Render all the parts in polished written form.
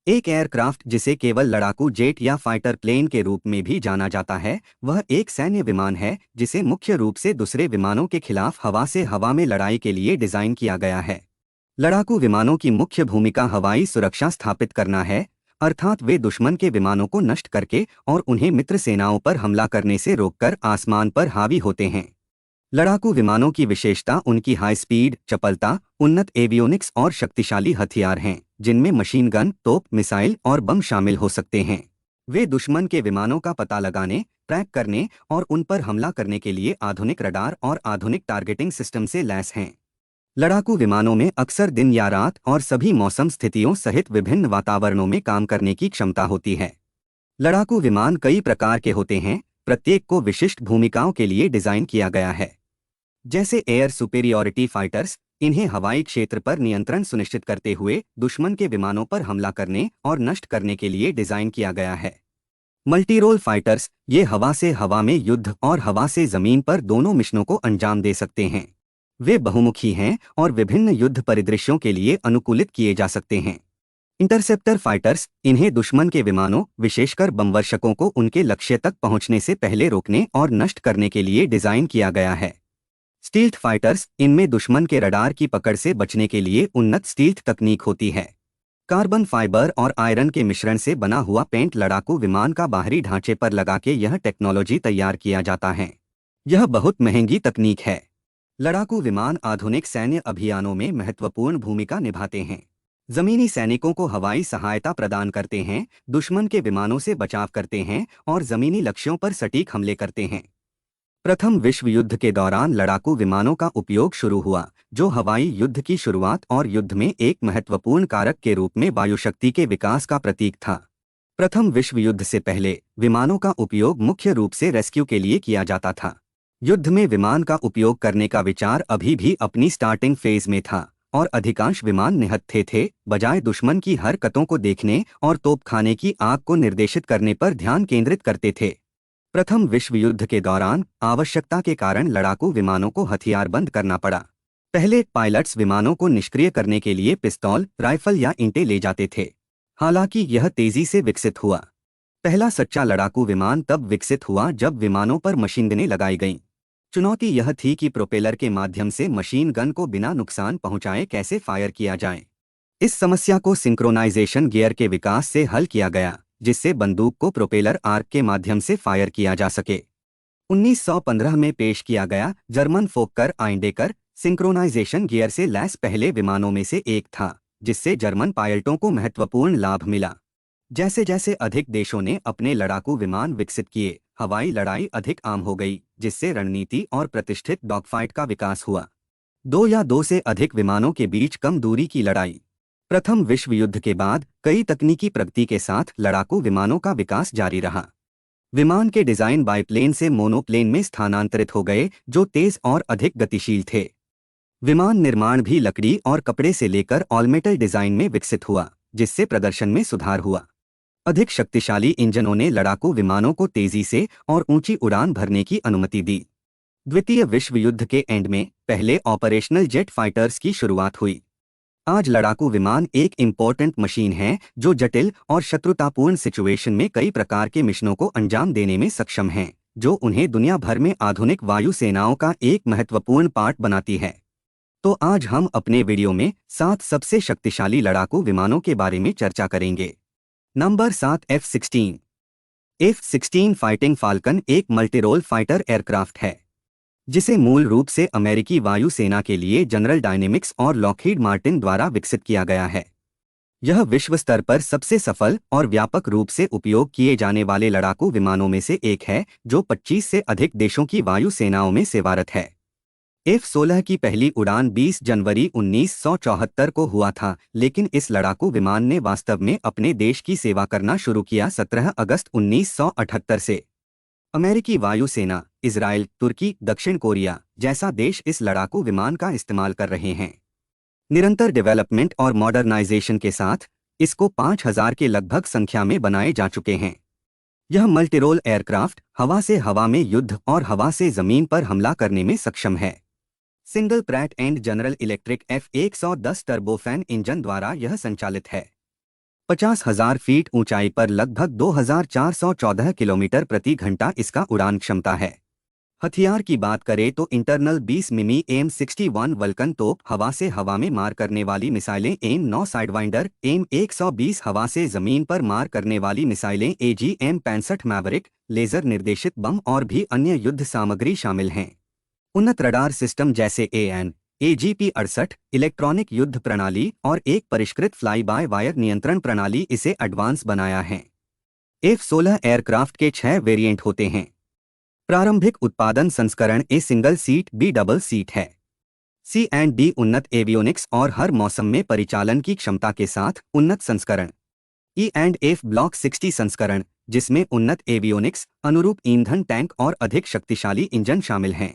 एक एयरक्राफ्ट जिसे केवल लड़ाकू जेट या फाइटर प्लेन के रूप में भी जाना जाता है, वह एक सैन्य विमान है जिसे मुख्य रूप से दूसरे विमानों के खिलाफ हवा से हवा में लड़ाई के लिए डिजाइन किया गया है। लड़ाकू विमानों की मुख्य भूमिका हवाई सुरक्षा स्थापित करना है, अर्थात वे दुश्मन के विमानों को नष्ट करके और उन्हें मित्र सेनाओं पर हमला करने से रोककर आसमान पर हावी होते हैं। लड़ाकू विमानों की विशेषता उनकी हाई स्पीड, चपलता, उन्नत एवियोनिक्स और शक्तिशाली हथियार हैं, जिनमें मशीन गन, तोप, मिसाइल और बम शामिल हो सकते हैं। वे दुश्मन के विमानों का पता लगाने, ट्रैक करने और उन पर हमला करने के लिए आधुनिक रडार और आधुनिक टारगेटिंग सिस्टम से लैस हैं। लड़ाकू विमानों में अक्सर दिन या रात और सभी मौसम स्थितियों सहित विभिन्न वातावरणों में काम करने की क्षमता होती है। लड़ाकू विमान कई प्रकार के होते हैं, प्रत्येक को विशिष्ट भूमिकाओं के लिए डिजाइन किया गया है। जैसे एयर सुपेरियॉरिटी फाइटर्स, इन्हें हवाई क्षेत्र पर नियंत्रण सुनिश्चित करते हुए दुश्मन के विमानों पर हमला करने और नष्ट करने के लिए डिजाइन किया गया है। मल्टी रोल फाइटर्स, ये हवा से हवा में युद्ध और हवा से जमीन पर दोनों मिशनों को अंजाम दे सकते हैं। वे बहुमुखी हैं और विभिन्न युद्ध परिदृश्यों के लिए अनुकूलित किए जा सकते हैं। इंटरसेप्टर फाइटर्स, इन्हें दुश्मन के विमानों, विशेषकर बमवर्षकों को उनके लक्ष्य तक पहुंचने से पहले रोकने और नष्ट करने के लिए डिजाइन किया गया है। स्टील्थ फाइटर्स, इनमें दुश्मन के रडार की पकड़ से बचने के लिए उन्नत स्टील्थ तकनीक होती है। कार्बन फाइबर और आयरन के मिश्रण से बना हुआ पेंट लड़ाकू विमान का बाहरी ढांचे पर लगा के यह टेक्नोलॉजी तैयार किया जाता है। यह बहुत महंगी तकनीक है। लड़ाकू विमान आधुनिक सैन्य अभियानों में महत्वपूर्ण भूमिका निभाते हैं। जमीनी सैनिकों को हवाई सहायता प्रदान करते हैं, दुश्मन के विमानों से बचाव करते हैं और जमीनी लक्ष्यों पर सटीक हमले करते हैं। प्रथम विश्व युद्ध के दौरान लड़ाकू विमानों का उपयोग शुरू हुआ, जो हवाई युद्ध की शुरुआत और युद्ध में एक महत्वपूर्ण कारक के रूप में वायुशक्ति के विकास का प्रतीक था। प्रथम विश्व युद्ध से पहले विमानों का उपयोग मुख्य रूप से रेस्क्यू के लिए किया जाता था। युद्ध में विमान का उपयोग करने का विचार अभी भी अपनी स्टार्टिंग फेज में था और अधिकांश विमान निहत्थे थे, बजाय दुश्मन की हरकतों को देखने और तोपखाने की आग को निर्देशित करने पर ध्यान केंद्रित करते थे। प्रथम विश्व युद्ध के दौरान आवश्यकता के कारण लड़ाकू विमानों को हथियारबंद करना पड़ा। पहले पायलट्स विमानों को निष्क्रिय करने के लिए पिस्तौल, राइफल या ईंटें ले जाते थे। हालांकि यह तेजी से विकसित हुआ। पहला सच्चा लड़ाकू विमान तब विकसित हुआ जब विमानों पर मशीनगनें लगाई गईं। चुनौती यह थी कि प्रोपेलर के माध्यम से मशीन गन को बिना नुकसान पहुंचाए कैसे फायर किया जाए। इस समस्या को सिंक्रोनाइजेशन गियर के विकास से हल किया गया, जिससे बंदूक को प्रोपेलर आर्क के माध्यम से फायर किया जा सके। 1915 में पेश किया गया जर्मन फोक्कर आइंडेकर सिंक्रोनाइजेशन गियर से लैस पहले विमानों में से एक था, जिससे जर्मन पायलटों को महत्वपूर्ण लाभ मिला। जैसे जैसे अधिक देशों ने अपने लड़ाकू विमान विकसित किए, हवाई लड़ाई अधिक आम हो गई, जिससे रणनीति और प्रतिष्ठित डॉगफाइट का विकास हुआ। दो या दो से अधिक विमानों के बीच कम दूरी की लड़ाई। प्रथम विश्व युद्ध के बाद कई तकनीकी प्रगति के साथ लड़ाकू विमानों का विकास जारी रहा। विमान के डिजाइन बाइप्लेन से मोनोप्लेन में स्थानांतरित हो गए, जो तेज और अधिक गतिशील थे। विमान निर्माण भी लकड़ी और कपड़े से लेकर ऑलमेटल डिजाइन में विकसित हुआ, जिससे प्रदर्शन में सुधार हुआ। अधिक शक्तिशाली इंजनों ने लड़ाकू विमानों को तेजी से और ऊंची उड़ान भरने की अनुमति दी। द्वितीय विश्व युद्ध के एंड में पहले ऑपरेशनल जेट फाइटर्स की शुरुआत हुई। आज लड़ाकू विमान एक इम्पोर्टेंट मशीन है जो जटिल और शत्रुतापूर्ण सिचुएशन में कई प्रकार के मिशनों को अंजाम देने में सक्षम हैं, जो उन्हें दुनिया भर में आधुनिक वायु सेनाओं का एक महत्वपूर्ण पार्ट बनाती है। तो आज हम अपने वीडियो में 7 सबसे शक्तिशाली लड़ाकू विमानों के बारे में चर्चा करेंगे। Number 7, F-16। F-16 fighting falcon एक मल्टीरोल फाइटर एयरक्राफ्ट है, जिसे मूल रूप से अमेरिकी वायुसेना के लिए जनरल डायनेमिक्स और लॉकहीड मार्टिन द्वारा विकसित किया गया है। यह विश्व स्तर पर सबसे सफल और व्यापक रूप से उपयोग किए जाने वाले लड़ाकू विमानों में से एक है, जो 25 से अधिक देशों की वायु सेनाओं में सेवारत है। F-16 की पहली उड़ान 20 जनवरी 1974 को हुआ था, लेकिन इस लड़ाकू विमान ने वास्तव में अपने देश की सेवा करना शुरू किया 17 अगस्त 1978 से। अमेरिकी वायुसेना, इजराइल, तुर्की, दक्षिण कोरिया जैसा देश इस लड़ाकू विमान का इस्तेमाल कर रहे हैं। निरंतर डेवलपमेंट और मॉडर्नाइजेशन के साथ इसको 5000 के लगभग संख्या में बनाए जा चुके हैं। यह मल्टीरोल एयरक्राफ्ट हवा से हवा में युद्ध और हवा से जमीन पर हमला करने में सक्षम है। Single Pratt and general electric F-110 turbofan engine द्वारा यह संचालित है। 50,000 फीट ऊंचाई पर लगभग 2,414 किलोमीटर प्रति घंटा इसका उड़ान क्षमता है। हथियार की बात करें तो इंटरनल 20 मिमी M61 वल्कन तोप, हवा से हवा में मार करने वाली मिसाइलें M9 साइडवाइंडर, M120 हवा से जमीन पर मार करने वाली मिसाइलें AGM-65 मैवरिक, लेजर निर्देशित बम और भी अन्य युद्ध सामग्री शामिल हैं। उन्नत रडार सिस्टम जैसे AN/AGP-68 इलेक्ट्रॉनिक युद्ध प्रणाली और एक परिष्कृत फ्लाई बाय वायर नियंत्रण प्रणाली इसे एडवांस बनाया है। F-16 एयरक्राफ्ट के 6 वेरिएंट होते हैं। प्रारंभिक उत्पादन संस्करण a single seat, B double seat है। C&D उन्नत एवियोनिक्स और हर मौसम में परिचालन की क्षमता के साथ उन्नत संस्करण। E&F ब्लॉक 60 संस्करण, जिसमें उन्नत एवियोनिक्स, अनुरूप ईंधन टैंक और अधिक शक्तिशाली इंजन शामिल हैं।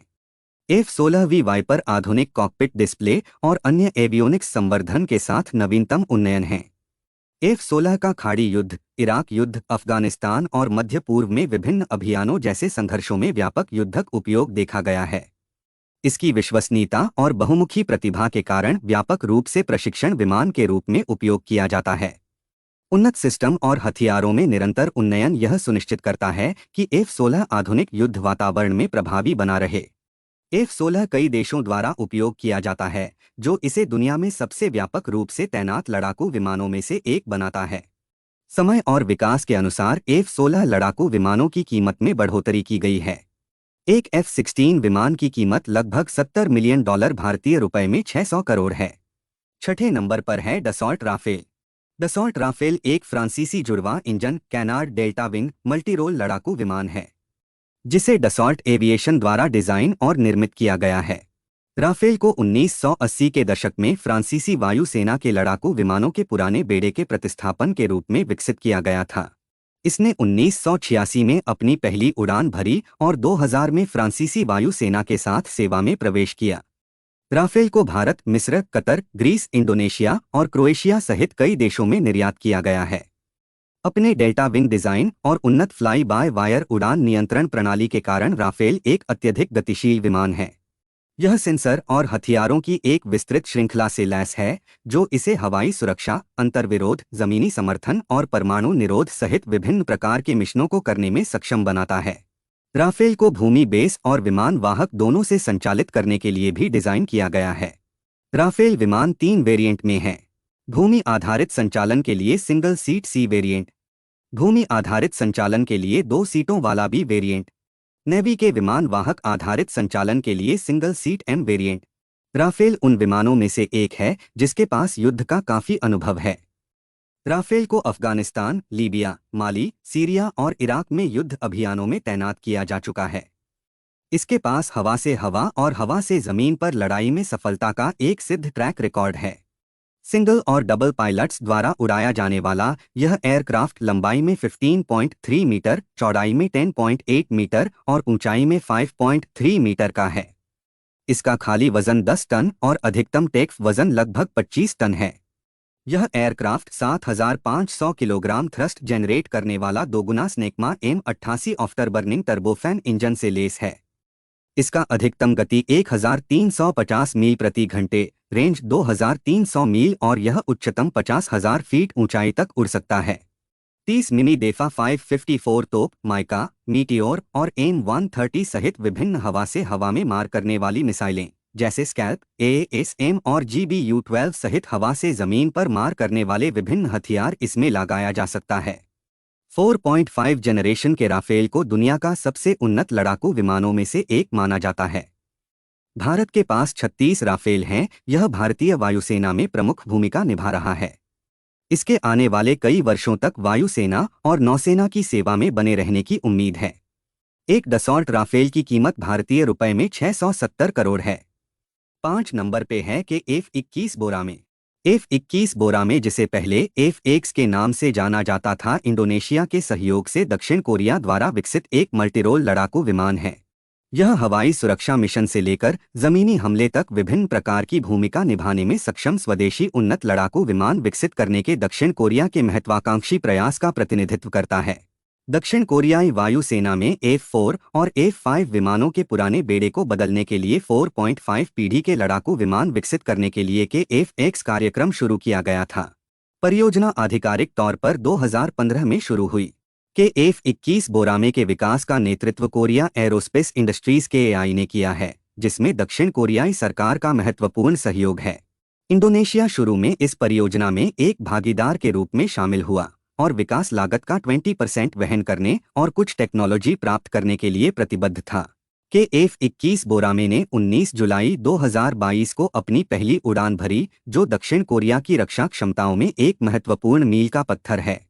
F-16V वाइपर आधुनिक कॉकपिट डिस्प्ले और अन्य एवियोनिक्स संवर्धन के साथ नवीनतम उन्नयन है। F-16 का खाड़ी युद्ध, इराक युद्ध, अफगानिस्तान और मध्य पूर्व में विभिन्न अभियानों जैसे संघर्षों में व्यापक युद्धक उपयोग देखा गया है। इसकी विश्वसनीयता और बहुमुखी प्रतिभा के कारण व्यापक रूप से प्रशिक्षण विमान के रूप में उपयोग किया जाता है। उन्नत सिस्टम और हथियारों में निरंतर उन्नयन यह सुनिश्चित करता है कि F-16 आधुनिक युद्ध वातावरण में प्रभावी बना रहे। F-16 कई देशों द्वारा उपयोग किया जाता है, जो इसे दुनिया में सबसे व्यापक रूप से तैनात लड़ाकू विमानों में से एक बनाता है। समय और विकास के अनुसार F-16 लड़ाकू विमानों की कीमत में बढ़ोतरी की गई है। एक F-16 विमान की कीमत लगभग $70 मिलियन भारतीय रुपए में 600 करोड़ है। छठे नंबर पर है डसॉल्ट राफेल। डसॉल्ट राफेल एक फ्रांसीसी जुड़वा engine canard delta wing multirole लड़ाकू विमान है, जिसे डसॉल्ट एविएशन द्वारा डिजाइन और निर्मित किया गया है। राफेल को 1980 के दशक में फ्रांसीसी वायुसेना के लड़ाकू विमानों के पुराने बेड़े के प्रतिस्थापन के रूप में विकसित किया गया था। इसने 1986 में अपनी पहली उड़ान भरी और 2000 में फ्रांसीसी वायुसेना के साथ सेवा में प्रवेश किया। राफेल को भारत, मिस्र, कतर, ग्रीस, इंडोनेशिया और क्रोएशिया सहित कई देशों में निर्यात किया गया है। अपने डेल्टा विंग डिजाइन और उन्नत फ्लाई बाय वायर उड़ान नियंत्रण प्रणाली के कारण राफेल एक अत्यधिक गतिशील विमान है। यह सेंसर और हथियारों की एक विस्तृत श्रृंखला से लैस है, जो इसे हवाई सुरक्षा, अंतर्विरोध, जमीनी समर्थन और परमाणु निरोध सहित विभिन्न प्रकार के मिशनों को करने में सक्षम बनाता है। राफेल को भूमि बेस और विमान वाहक दोनों से संचालित करने के लिए भी डिजाइन किया गया है। राफेल विमान 3 वेरिएंट में है। भूमि आधारित संचालन के लिए सिंगल सीट C वेरिएंट, भूमि आधारित संचालन के लिए 2 सीटों वाला B वेरिएंट, नेवी के विमान वाहक आधारित संचालन के लिए single seat M variant. Rafale उन विमानों में से एक है जिसके पास युद्ध का काफी अनुभव है। राफेल को अफगानिस्तान, लीबिया, माली, सीरिया और इराक में युद्ध अभियानों में तैनात किया जा चुका है। इसके पास हवा से हवा और हवा से जमीन पर लड़ाई में सफलता का एक सिद्ध ट्रैक रिकॉर्ड है। सिंगल और डबल पायलट्स द्वारा उड़ाया जाने वाला यह एयरक्राफ्ट लंबाई में 15.3 मीटर, चौड़ाई में 10.8 मीटर और ऊंचाई में 5.3 मीटर का है। इसका खाली वजन 10 टन और अधिकतम टेक वजन लगभग 25 टन है। यह एयरक्राफ्ट 7500 किलोग्राम थ्रस्ट जनरेट करने वाला दोगुना स्नेकमा M88 आफ्टरबर्निंग टर्बोफैन इंजन से लेस है। इसका अधिकतम गति 1350 मील प्रति घंटे, रेंज 2300 मील और यह उच्चतम 50,000 फीट ऊंचाई तक उड़ सकता है। 30 मिमी डेफा 554 तोप, माइका, मीटियोर और M130 सहित विभिन्न हवा से हवा में मार करने वाली मिसाइलें जैसे स्कैल्प, ASM और GBU-12 सहित हवा से जमीन पर मार करने वाले विभिन्न हथियार इसमें लगाया जा सकता है। 4.5 जनरेशन के राफेल को दुनिया का सबसे उन्नत लड़ाकू विमानों में से एक माना जाता है। भारत के पास 36 राफेल हैं। यह भारतीय वायुसेना में प्रमुख भूमिका निभा रहा है। इसके आने वाले कई वर्षों तक वायुसेना और नौसेना की सेवा में बने रहने की उम्मीद है। एक डसॉल्ट राफेल की कीमत भारतीय रुपए में 670 करोड़ है। 5 नंबर पे है कि F-21 बोरामे। F-21 बोरामे, जिसे पहले F-X के नाम से जाना जाता था, इंडोनेशिया के सहयोग से दक्षिण कोरिया द्वारा विकसित एक मल्टीरोल लड़ाकू विमान है। यह हवाई सुरक्षा मिशन से लेकर जमीनी हमले तक विभिन्न प्रकार की भूमिका निभाने में सक्षम स्वदेशी उन्नत लड़ाकू विमान विकसित करने के दक्षिण कोरिया के महत्वाकांक्षी प्रयास का प्रतिनिधित्व करता है। दक्षिण कोरियाई वायुसेना में F-4 और F-5 विमानों के पुराने बेड़े को बदलने के लिए 4.5 पीढ़ी के लड़ाकू विमान विकसित करने के लिए के F-X कार्यक्रम शुरू किया गया था। परियोजना आधिकारिक तौर पर 2015 में शुरू हुई। के F-21 बोरामे के विकास का नेतृत्व कोरिया एरोस्पेस इंडस्ट्रीज KAI ने किया है, जिसमें दक्षिण कोरियाई सरकार का महत्वपूर्ण सहयोग है। इंडोनेशिया शुरू में इस परियोजना में एक भागीदार के रूप में शामिल हुआ और विकास लागत का 20% वहन करने और कुछ टेक्नोलॉजी प्राप्त करने के लिए प्रतिबद्ध था। के F-21 बोरामे ने 19 जुलाई 2022 को अपनी पहली उड़ान भरी, जो दक्षिण कोरिया की रक्षा क्षमताओं में एक महत्वपूर्ण मील का पत्थर है।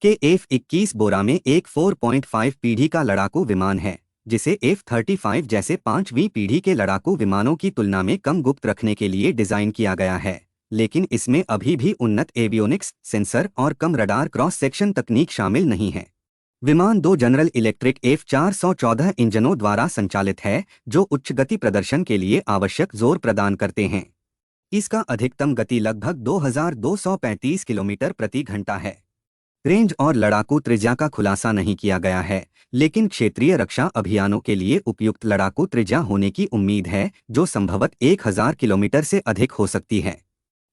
के F-21 बोरामे एक 4.5 पीढ़ी का लड़ाकू विमान है, जिसे F-35 जैसे 5वीं पीढ़ी के लड़ाकू विमानों की तुलना में कम गुप्त रखने के लिए डिजाइन किया गया है, लेकिन इसमें अभी भी उन्नत एवियोनिक्स, सेंसर और कम रडार क्रॉस सेक्शन तकनीक शामिल नहीं है। विमान 2 जनरल इलेक्ट्रिक F-414 इंजनों द्वारा संचालित है, जो उच्च गति प्रदर्शन के लिए आवश्यक जोर प्रदान करते हैं। इसका अधिकतम गति लगभग 2235 किलोमीटर प्रति घंटा है। रेंज और लड़ाकू त्रिज्या का खुलासा नहीं किया गया है, लेकिन क्षेत्रीय रक्षा अभियानों के लिए उपयुक्त लड़ाकू त्रिज्या होने की उम्मीद है, जो संभवतः 1000 किलोमीटर से अधिक हो सकती है।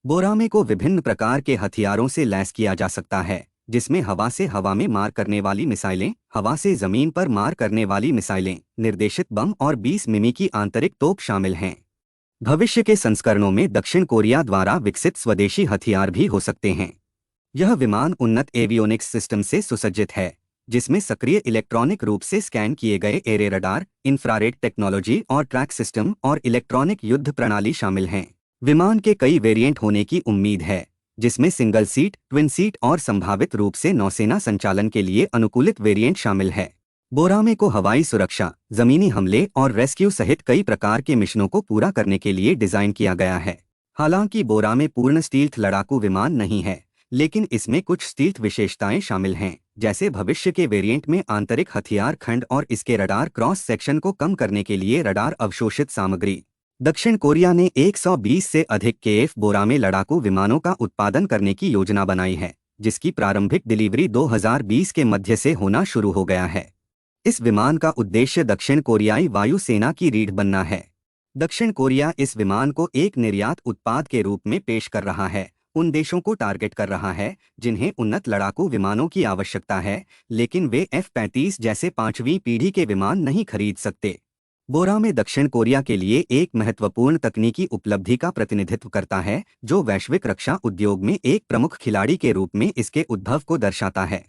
बोरामे को विभिन्न प्रकार के हथियारों से लैस किया जा सकता है, जिसमें हवा से हवा में मार करने वाली मिसाइलें, हवा से जमीन पर मार करने वाली मिसाइलें, निर्देशित बम और 20 मिमी की आंतरिक तोप शामिल हैं। भविष्य के संस्करणों में दक्षिण कोरिया द्वारा विकसित स्वदेशी हथियार भी हो सकते हैं। यह विमान उन्नत एवियोनिक्स सिस्टम से सुसज्जित है, जिसमें सक्रिय इलेक्ट्रॉनिक रूप से स्कैन किए गए एरे रडार, इंफ्रारेड टेक्नोलॉजी और ट्रैक सिस्टम और इलेक्ट्रॉनिक युद्ध प्रणाली शामिल हैं। विमान के कई वेरिएंट होने की उम्मीद है, जिसमें सिंगल सीट, ट्विन सीट और संभावित रूप से नौसेना संचालन के लिए अनुकूलित वेरिएंट शामिल है। बोरामे को हवाई सुरक्षा, जमीनी हमले और रेस्क्यू सहित कई प्रकार के मिशनों को पूरा करने के लिए डिजाइन किया गया है। हालांकि बोरामे पूर्ण स्टील्थ लड़ाकू विमान नहीं है, लेकिन इसमें कुछ स्टील्थ विशेषताएं शामिल हैं, जैसे भविष्य के वेरिएंट में आंतरिक हथियार खंड और इसके रडार क्रॉस सेक्शन को कम करने के लिए रडार अवशोषित सामग्री। दक्षिण कोरिया ने 120 से अधिक KF बोरामे लड़ाकू विमानों का उत्पादन करने की योजना बनाई है, जिसकी प्रारंभिक डिलीवरी 2020 के मध्य से होना शुरू हो गया है। इस विमान का उद्देश्य दक्षिण कोरियाई वायुसेना की रीढ़ बनना है। दक्षिण कोरिया इस विमान को एक निर्यात उत्पाद के रूप में पेश कर रहा है, उन देशों को टारगेट कर रहा है जिन्हें उन्नत लड़ाकू विमानों की आवश्यकता है, लेकिन वे F-35 जैसे 5वीं पीढ़ी के विमान नहीं खरीद सकते। बोरामे दक्षिण कोरिया के लिए एक महत्वपूर्ण तकनीकी उपलब्धि का प्रतिनिधित्व करता है, जो वैश्विक रक्षा उद्योग में एक प्रमुख खिलाड़ी के रूप में इसके उद्भव को दर्शाता है।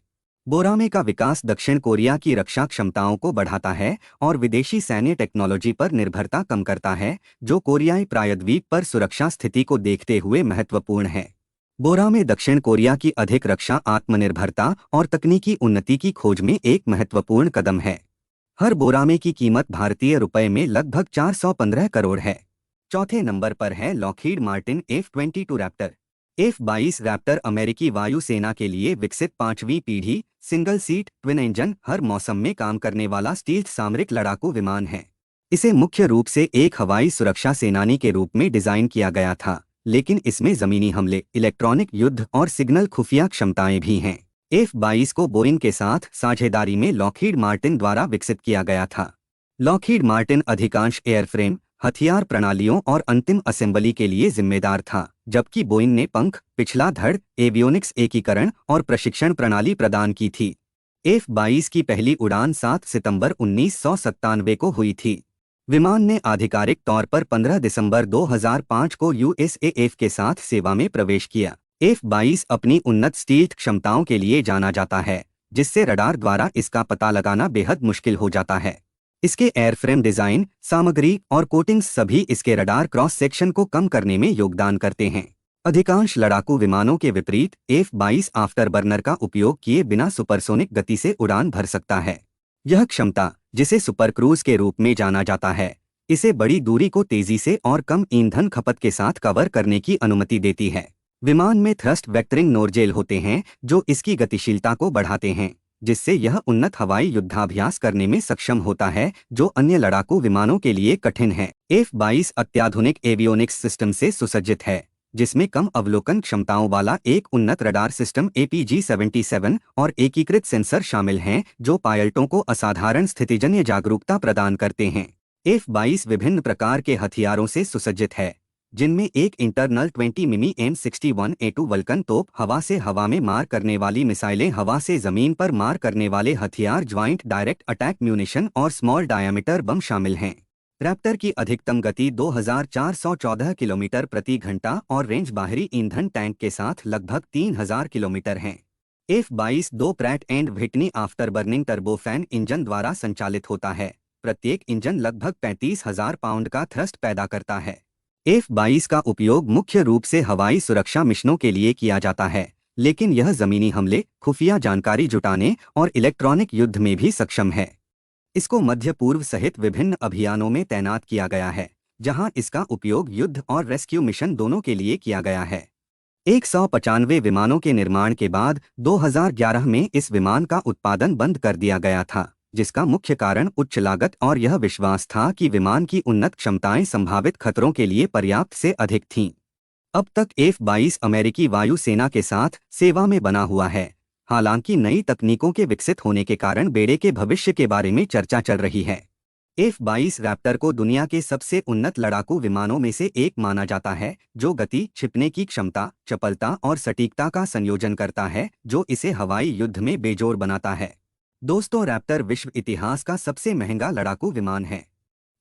बोरामे का विकास दक्षिण कोरिया की रक्षा क्षमताओं को बढ़ाता है और विदेशी सैन्य टेक्नोलॉजी पर निर्भरता कम करता है, जो कोरियाई प्रायद्वीप पर सुरक्षा स्थिति को देखते हुए महत्वपूर्ण है। बोरामे दक्षिण कोरिया की अधिक रक्षा आत्मनिर्भरता और तकनीकी उन्नति की खोज में एक महत्वपूर्ण कदम है। हर बोरामे की कीमत भारतीय रुपए में लगभग 415 करोड़ है। चौथे नंबर पर है Lockheed Martin F-22 Raptor. F-22 Raptor अमेरिकी वायुसेना के लिए विकसित 5वीं पीढ़ी, सिंगल सीट, ट्विन इंजन, हर मौसम में काम करने वाला स्टील्थ सामरिक लड़ाकू विमान है। इसे मुख्य रूप से एक हवाई सुरक्षा सेनानी के रूप में डिजाइन किया गया था, लेकिन इसमें जमीनी हमले, इलेक्ट्रॉनिक युद्ध और सिग्नल खुफिया क्षमताएं भी हैं। F-22 को बोइंग के साथ साझेदारी में लॉकहीड मार्टिन द्वारा विकसित किया गया था। लॉकहीड मार्टिन अधिकांश एयरफ्रेम, हथियार प्रणालियों और अंतिम असेंबली के लिए जिम्मेदार था, जबकि बोइंग ने पंख, पिछला धड़, एवियोनिक्स एकीकरण और प्रशिक्षण प्रणाली प्रदान की थी। F-22 की पहली उड़ान 7 सितंबर 1997 को हुई थी। विमान ने आधिकारिक तौर पर 15 दिसंबर 2005 को USAF के साथ सेवा में प्रवेश किया। F-22 अपनी उन्नत स्टील्थ क्षमताओं के लिए जाना जाता है, जिससे रडार द्वारा इसका पता लगाना बेहद मुश्किल हो जाता है। इसके एयरफ्रेम डिजाइन, सामग्री और कोटिंग्स सभी इसके रडार क्रॉस सेक्शन को कम करने में योगदान करते हैं। अधिकांश लड़ाकू विमानों के विपरीत F-22 आफ्टर बर्नर का उपयोग किए बिना सुपरसोनिक गति से उड़ान भर सकता है। यह क्षमता, जिसे सुपर क्रूज के रूप में जाना जाता है, इसे बड़ी दूरी को तेजी से और कम ईंधन खपत के साथ कवर करने की अनुमति देती है। विमान में थ्रस्ट वेक्टरिंग नोजल होते हैं, जो इसकी गतिशीलता को बढ़ाते हैं, जिससे यह उन्नत हवाई युद्धाभ्यास करने में सक्षम होता है, जो अन्य लड़ाकू विमानों के लिए कठिन है। F-22 अत्याधुनिक एवियोनिक्स सिस्टम से सुसज्जित है, जिसमें कम अवलोकन क्षमताओं वाला एक उन्नत रडार सिस्टम APG-77 और एकीकृत सेंसर शामिल हैं, जो पायलटों को असाधारण स्थितिजन्य जागरूकता प्रदान करते हैं। F-22 विभिन्न प्रकार के हथियारों से सुसज्जित है, जिनमें एक इंटरनल 20 मिमी M61A2 वल्कन तोप, हवा से हवा में मार करने वाली मिसाइलें, हवा से जमीन पर मार करने वाले हथियार, ज्वाइंट डायरेक्ट अटैक म्यूनिशन और स्मॉल डायामीटर बम शामिल हैं। रैप्टर की अधिकतम गति 2414 किलोमीटर प्रति घंटा और रेंज बाहरी ईंधन टैंक के साथ लगभग 3000 किलोमीटर है। F-22 दो Pratt and Whitney afterburning turbofan engine द्वारा संचालित होता है। प्रत्येक इंजन लगभग 35,000 पाउंड का थ्रस्ट पैदा करता है। F-22 का उपयोग मुख्य रूप से हवाई सुरक्षा मिशनों के लिए किया जाता है, लेकिन यह जमीनी हमले, खुफिया जानकारी जुटाने और इलेक्ट्रॉनिक युद्ध में भी सक्षम है। इसको मध्य पूर्व सहित विभिन्न अभियानों में तैनात किया गया है, जहां इसका उपयोग युद्ध और रेस्क्यू मिशन दोनों के लिए किया गया है। 195 विमानों के निर्माण के बाद 2011 में इस विमान का उत्पादन बंद कर दिया गया था, जिसका मुख्य कारण उच्च लागत और यह विश्वास था कि विमान की उन्नत क्षमताएं संभावित खतरों के लिए पर्याप्त से अधिक थीं। अब तक F-22 अमेरिकी वायुसेना के साथ सेवा में बना हुआ है। हालांकि नई तकनीकों के विकसित होने के कारण बेड़े के भविष्य के बारे में चर्चा चल रही है। F-22 रैप्टर को दुनिया के सबसे उन्नत लड़ाकू विमानों में से एक माना जाता है, जो गति, छिपने की क्षमता, चपलता और सटीकता का संयोजन करता है, जो इसे हवाई युद्ध में बेजोड़ बनाता है। दोस्तों, रैप्टर विश्व इतिहास का सबसे महंगा लड़ाकू विमान है।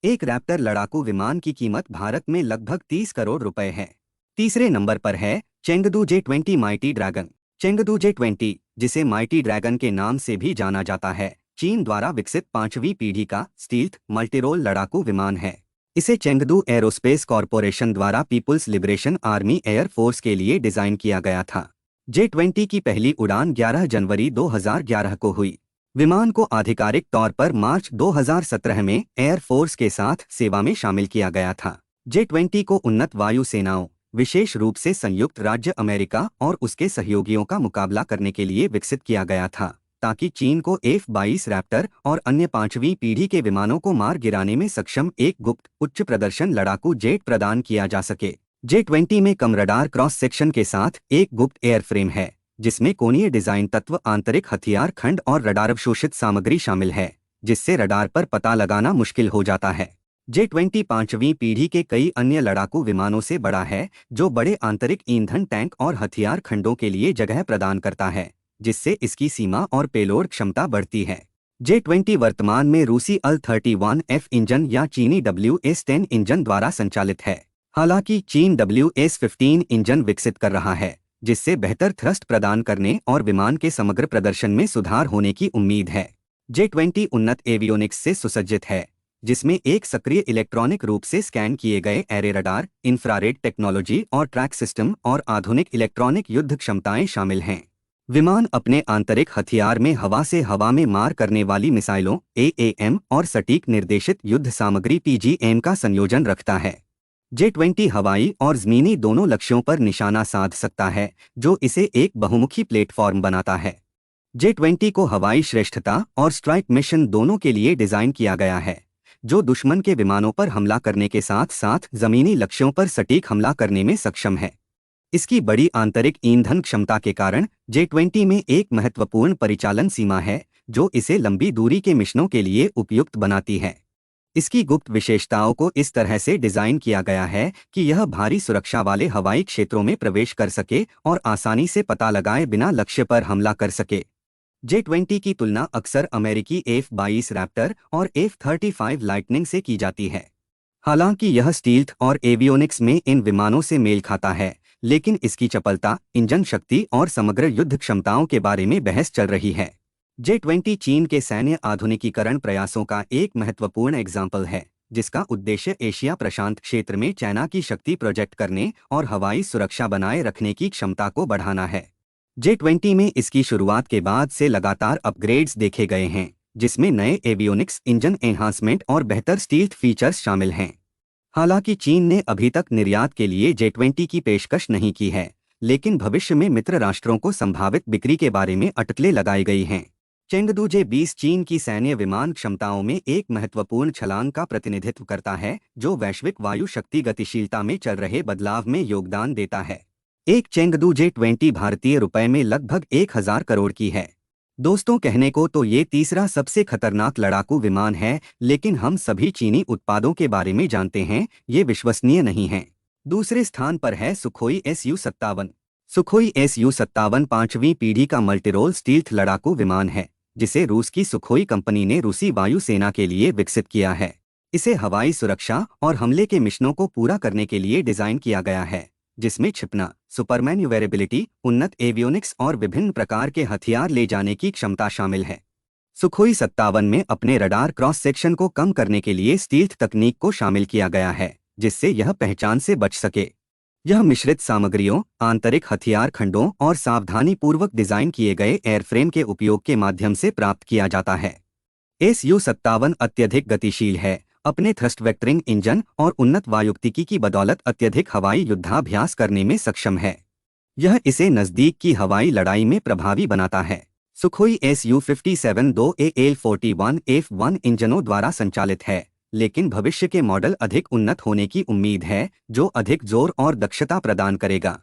एक रैप्टर लड़ाकू विमान की कीमत भारत में लगभग 30 करोड़ रुपए है। तीसरे नंबर पर है Chengdu J-20 mighty dragon. Chengdu J-20, जिसे माइटी ड्रैगन के नाम से भी जाना जाता है, चीन द्वारा विकसित 5वीं पीढ़ी का स्टील्थ मल्टीरोल लड़ाकू विमान है। इसे चेंगडू एरोस्पेस कॉरपोरेशन द्वारा People's Liberation Army Air Force के लिए डिजाइन किया गया था। J-20 की पहली उड़ान 11 जनवरी 2011 को हुई। विमान को आधिकारिक तौर पर मार्च 2017 में एयर फोर्स के साथ सेवा में शामिल किया गया था। J-20 को उन्नत वायु सेनाओं, विशेष रूप से संयुक्त राज्य अमेरिका और उसके सहयोगियों का मुकाबला करने के लिए विकसित किया गया था, ताकि चीन को F-22 रैप्टर और अन्य 5वीं पीढ़ी के विमानों को मार गिराने में सक्षम एक गुप्त उच्च प्रदर्शन लड़ाकू जेट प्रदान किया जा सके। J-20 में कम रडार क्रॉस सेक्शन के साथ एक गुप्त एयरफ्रेम है, जिसमें कोणीय डिजाइन तत्व, आंतरिक हथियार खंड और रडार अवशोषित सामग्री शामिल है, जिससे रडार पर पता लगाना मुश्किल हो जाता है। J-20 5वीं पीढ़ी के कई अन्य लड़ाकू विमानों से बड़ा है, जो बड़े आंतरिक ईंधन टैंक और हथियार खंडों के लिए जगह प्रदान करता है, जिससे इसकी सीमा और पेलोड क्षमता बढ़ती है। J-20 वर्तमान में रूसी Al-31F इंजन या चीनी WS-10 इंजन द्वारा संचालित है। हालांकि चीन WS-15 इंजन विकसित कर रहा है, जिससे बेहतर थ्रस्ट प्रदान करने और विमान के समग्र प्रदर्शन में सुधार होने की उम्मीद है। J-20 उन्नत एवियोनिक्स से सुसज्जित है, जिसमें एक सक्रिय इलेक्ट्रॉनिक रूप से स्कैन किए गए एरे रडार, इंफ्रारेड टेक्नोलॉजी और ट्रैक सिस्टम और आधुनिक इलेक्ट्रॉनिक युद्ध क्षमताएं शामिल हैं। विमान अपने आंतरिक हथियार में हवा से हवा में मार करने वाली मिसाइलों AAM और सटीक निर्देशित युद्ध सामग्री PGM का संयोजन रखता है। J-20 हवाई और जमीनी दोनों लक्ष्यों पर निशाना साध सकता है, जो इसे एक बहुमुखी प्लेटफॉर्म बनाता है। J-20 को हवाई श्रेष्ठता और स्ट्राइक मिशन दोनों के लिए डिजाइन किया गया है, जो दुश्मन के विमानों पर हमला करने के साथ साथ जमीनी लक्ष्यों पर सटीक हमला करने में सक्षम है। इसकी बड़ी आंतरिक ईंधन क्षमता के कारण J-20 में एक महत्वपूर्ण परिचालन सीमा है, जो इसे लंबी दूरी के मिशनों के लिए उपयुक्त बनाती है। इसकी गुप्त विशेषताओं को इस तरह से डिजाइन किया गया है कि यह भारी सुरक्षा वाले हवाई क्षेत्रों में प्रवेश कर सके और आसानी से पता लगाए बिना लक्ष्य पर हमला कर सके। J-20 की तुलना अक्सर अमेरिकी F-22 रैप्टर और F-35 लाइटनिंग से की जाती है। हालांकि यह स्टील्थ और एवियोनिक्स में इन विमानों से मेल खाता है, लेकिन इसकी चपलता, इंजन शक्ति और समग्र युद्ध क्षमताओं के बारे में बहस चल रही है। J-20 चीन के सैन्य आधुनिकीकरण प्रयासों का एक महत्वपूर्ण एग्जाम्पल है, जिसका उद्देश्य एशिया प्रशांत क्षेत्र में चाइना की शक्ति प्रोजेक्ट करने और हवाई सुरक्षा बनाए रखने की क्षमता को बढ़ाना है। J-20 में इसकी शुरुआत के बाद से लगातार अपग्रेड्स देखे गए हैं, जिसमें नए एवियोनिक्स, इंजन एनहांसमेंट और बेहतर स्टील्थ फीचर्स शामिल हैं। हालांकि चीन ने अभी तक निर्यात के लिए J-20 की पेशकश नहीं की है, लेकिन भविष्य में मित्र राष्ट्रों को संभावित बिक्री के बारे में अटकलें लगाई गई हैं। चेंगडू J-20 चीन की सैन्य विमान क्षमताओं में एक महत्वपूर्ण छलांग का प्रतिनिधित्व करता है, जो वैश्विक वायु शक्ति गतिशीलता में चल रहे बदलाव में योगदान देता है। एक चेंगडू J-20 भारतीय रुपए में लगभग 1000 करोड़ की है। दोस्तों, कहने को तो ये तीसरा सबसे खतरनाक लड़ाकू विमान है, लेकिन हम सभी चीनी उत्पादों के बारे में जानते हैं, ये विश्वसनीय नहीं हैं। दूसरे स्थान पर है सुखोई SU-57। सुखोई SU-57 पांचवीं पीढ़ी का मल्टीरोल स्टील्थ लड़ाकू विमान है, जिसे रूस की सुखोई कंपनी ने रूसी वायुसेना के लिए विकसित किया है। इसे हवाई सुरक्षा और हमले के मिशनों को पूरा करने के लिए डिजाइन किया गया है, जिसमें छिपना, सुपरमैन्यूवरेबिलिटी, उन्नत एवियोनिक्स और विभिन्न प्रकार के हथियार ले जाने की क्षमता शामिल है। सुखोई 57 में अपने रडार क्रॉस सेक्शन को कम करने के लिए स्टील्थ तकनीक को शामिल किया गया है, जिससे यह पहचान से बच सके। यह मिश्रित सामग्रियों, आंतरिक हथियार खंडों और सावधानीपूर्वक डिजाइन किए गए एयरफ्रेम के उपयोग के माध्यम से प्राप्त किया जाता है। SU-57 अत्यधिक गतिशील है, अपने थ्रस्ट वेक्टरिंग इंजन और उन्नत वायुगतिकी की बदौलत अत्यधिक हवाई युद्धाभ्यास करने में सक्षम है। यह इसे नजदीक की हवाई लड़ाई में प्रभावी बनाता है। सुखोई SU-57 दो AL-41F1 इंजनों द्वारा संचालित है, लेकिन भविष्य के मॉडल अधिक उन्नत होने की उम्मीद है, जो अधिक जोर और दक्षता प्रदान करेगा।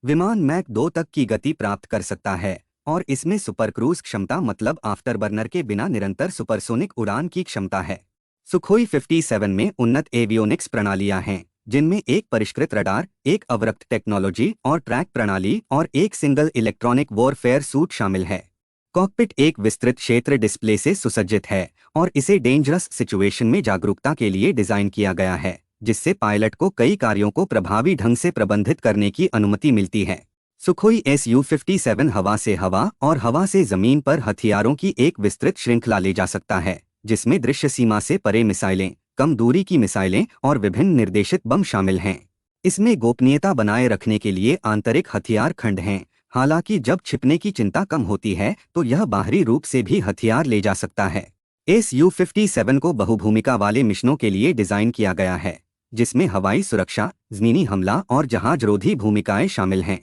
विमान मैक 2 तक की गति प्राप्त कर सकता है और इसमें सुपर क्रूज क्षमता मतलब आफ्टरबर्नर के बिना निरंतर सुपरसोनिक उड़ान की क्षमता है। सुखोई 57 में उन्नत एवियोनिक्स प्रणालियां हैं, जिनमें एक परिष्कृत रडार, एक अवरक्त टेक्नोलॉजी और ट्रैक प्रणाली और एक सिंगल इलेक्ट्रॉनिक वॉरफेयर सूट शामिल है। कॉकपिट एक विस्तृत क्षेत्र डिस्प्ले से सुसज्जित है और इसे डेंजरस सिचुएशन में जागरूकता के लिए डिजाइन किया गया है, जिससे पायलट को कई कार्यों को प्रभावी ढंग से प्रबंधित करने की अनुमति मिलती है। सुखोई SU-57 हवा से हवा और हवा से जमीन पर हथियारों की एक विस्तृत श्रृंखला ले जा सकता है, जिसमें दृश्य सीमा से परे मिसाइलें, कम दूरी की मिसाइलें और विभिन्न निर्देशित बम शामिल हैं। इसमें गोपनीयता बनाए रखने के लिए आंतरिक हथियार खंड हैं। हालांकि जब छिपने की चिंता कम होती है तो यह बाहरी रूप से भी हथियार ले जा सकता है। SU-57 को बहुभूमिका वाले मिशनों के लिए डिजाइन किया गया है, जिसमें हवाई सुरक्षा, जमीनी हमला और जहाजरोधी भूमिकाएं शामिल हैं।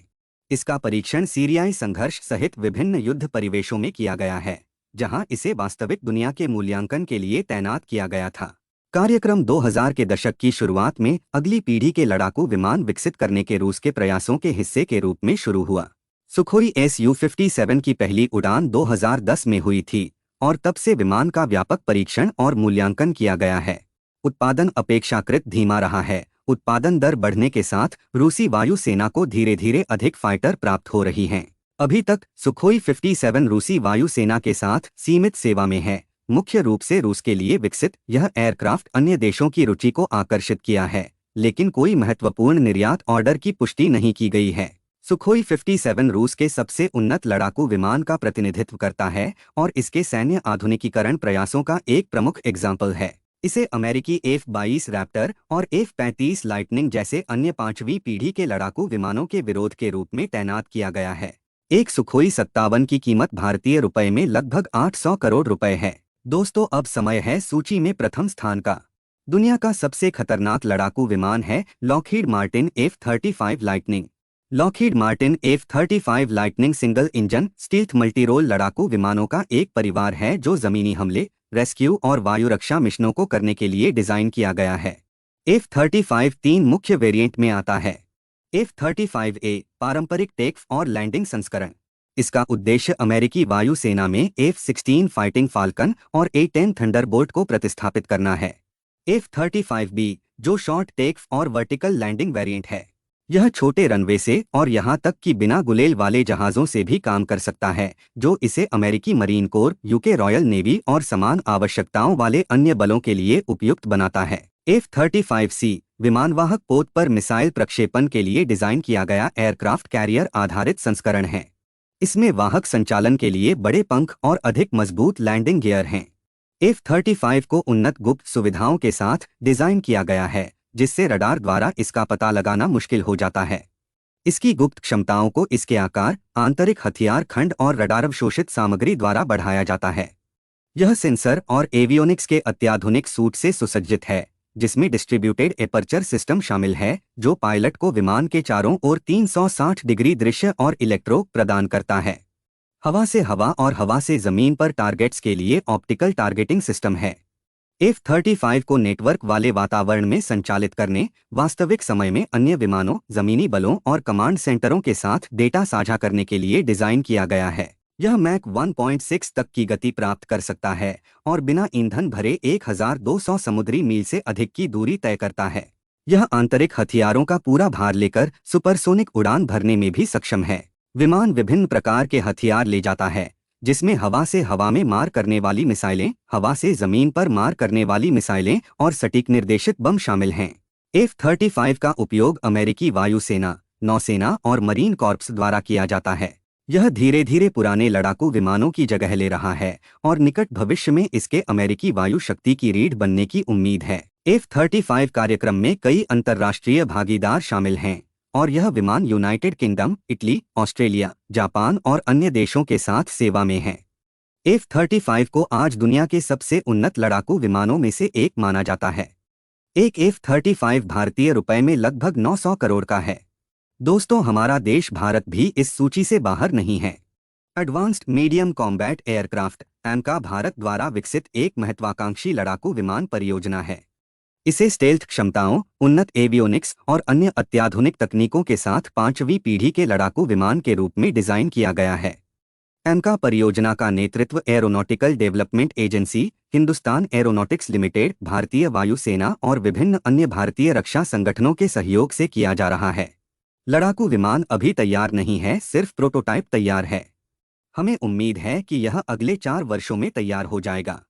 इसका परीक्षण सीरियाई संघर्ष सहित विभिन्न युद्ध परिवेशों में किया गया है, जहां इसे वास्तविक दुनिया के मूल्यांकन के लिए तैनात किया गया था। कार्यक्रम 2000 के दशक की शुरुआत में अगली पीढ़ी के लड़ाकू विमान विकसित करने के रूस के प्रयासों के हिस्से के रूप में शुरू हुआ। सुखोई SU-57 की पहली उड़ान 2010 में हुई थी और तब से विमान का व्यापक परीक्षण और मूल्यांकन किया गया है। उत्पादन अपेक्षाकृत धीमा रहा है। उत्पादन दर बढ़ने के साथ रूसी वायुसेना को धीरे धीरे अधिक फाइटर प्राप्त हो रही हैं। अभी तक सुखोई 57 रूसी वायुसेना के साथ सीमित सेवा में है। मुख्य रूप से रूस के लिए विकसित यह एयरक्राफ्ट अन्य देशों की रुचि को आकर्षित किया है, लेकिन कोई महत्वपूर्ण निर्यात ऑर्डर की पुष्टि नहीं की गई है। सुखोई 57 रूस के सबसे उन्नत लड़ाकू विमान का प्रतिनिधित्व करता है और इसके सैन्य आधुनिकीकरण प्रयासों का एक प्रमुख एग्जाम्पल है। इसे अमेरिकी F-22 रैप्टर और F-35 लाइटनिंग जैसे अन्य पांचवी पीढ़ी के लड़ाकू विमानों के विरोध के रूप में तैनात किया गया है। एक सुखोई 57 की कीमत भारतीय रुपए में लगभग 800 करोड़ रुपए है। दोस्तों, अब समय है सूची में प्रथम स्थान का। दुनिया का सबसे खतरनाक लड़ाकू विमान है Lockheed Martin F-35 lightning. Lockheed Martin F-35 lightning single engine stealth multirole लड़ाकू विमानों का एक परिवार है जो जमीनी हमले, रेस्क्यू और वायुरक्षा मिशनों को करने के लिए डिजाइन किया गया है। F-35 तीन मुख्य वेरिएंट में आता है। F-35A पारंपरिक टेक और लैंडिंग संस्करण। इसका उद्देश्य अमेरिकी वायुसेना में F-16 फाइटिंग फाल्कन और A-10 थंडरबोल्ट को प्रतिस्थापित करना है। F-35B जो शॉर्ट टेक और वर्टिकल लैंडिंग वेरिएंट है। यह छोटे रनवे से और यहां तक कि बिना गुलेल वाले जहाजों से भी काम कर सकता है, जो इसे अमेरिकी marine core, UK royal navy और समान आवश्यकताओं वाले अन्य बलों के लिए उपयुक्त बनाता है। F-35C विमानवाहक पोत पर मिसाइल प्रक्षेपण के लिए डिजाइन किया गया एयरक्राफ्ट कैरियर आधारित संस्करण है। इसमें वाहक संचालन के लिए बड़े पंख और अधिक मजबूत लैंडिंग गियर हैं। F-35 को उन्नत गुप्त सुविधाओं के साथ डिजाइन किया गया है, जिससे रडार द्वारा इसका पता लगाना मुश्किल हो जाता है। इसकी गुप्त क्षमताओं को इसके आकार, आंतरिक हथियार खंड और रडार अवशोषित सामग्री द्वारा बढ़ाया जाता है। यह सेंसर और एवियोनिक्स के अत्याधुनिक सूट से सुसज्जित है, जिसमें डिस्ट्रीब्यूटेड एपर्चर सिस्टम शामिल है, जो पायलट को विमान के चारों ओर 360 डिग्री दृश्य और इलेक्ट्रो प्रदान करता है। हवा से हवा और हवा से जमीन पर टारगेट्स के लिए ऑप्टिकल टारगेटिंग सिस्टम है। F-35 को नेटवर्क वाले वातावरण में संचालित करने, वास्तविक समय में अन्य विमानों, जमीनी बलों और कमांड सेंटरों के साथ डेटा साझा करने के लिए डिजाइन किया गया है। यह मैक 1.6 तक की गति प्राप्त कर सकता है और बिना ईंधन भरे 1200 समुद्री मील से अधिक की दूरी तय करता है। यह आंतरिक हथियारों का पूरा भार लेकर सुपरसोनिक उड़ान भरने में भी सक्षम है। विमान विभिन्न प्रकार के हथियार ले जाता है, जिसमें हवा से हवा में मार करने वाली मिसाइलें, हवा से जमीन पर मार करने वाली मिसाइलें और सटीक निर्देशित बम शामिल हैं। F-35 का उपयोग अमेरिकी वायुसेना, नौसेना और मरीन कॉर्प्स द्वारा किया जाता है। यह धीरे धीरे पुराने लड़ाकू विमानों की जगह ले रहा है और निकट भविष्य में इसके अमेरिकी वायु शक्ति की रीढ़ बनने की उम्मीद है। F-35 कार्यक्रम में कई अंतर्राष्ट्रीय भागीदार शामिल हैं और यह विमान United kingdom, Italy, Australia, Japan और अन्य देशों के साथ सेवा में है। F-35 को आज दुनिया के सबसे उन्नत लड़ाकू विमानों में से एक माना जाता है। एक F-35 भारतीय रुपए में लगभग 900 करोड़ का है। दोस्तों, हमारा देश भारत भी इस सूची से बाहर नहीं है। Advanced medium combat aircraft एमका Bharat द्वारा विकसित एक महत्वाकांक्षी लड़ाकू विमान परियोजना है। इसे स्टेल्थ क्षमताओं, उन्नत एवियोनिक्स और अन्य अत्याधुनिक तकनीकों के साथ 5वीं पीढ़ी के लड़ाकू विमान के रूप में डिजाइन किया गया है। एमका परियोजना का नेतृत्व aeronautical development agency, Hindustan aeronautics limited, भारतीय वायुसेना और विभिन्न अन्य भारतीय रक्षा संगठनों के सहयोग से किया जा रहा है। लड़ाकू विमान अभी तैयार नहीं है, सिर्फ प्रोटोटाइप तैयार है। हमें उम्मीद है कि यह अगले 4 वर्षों में तैयार हो जाएगा।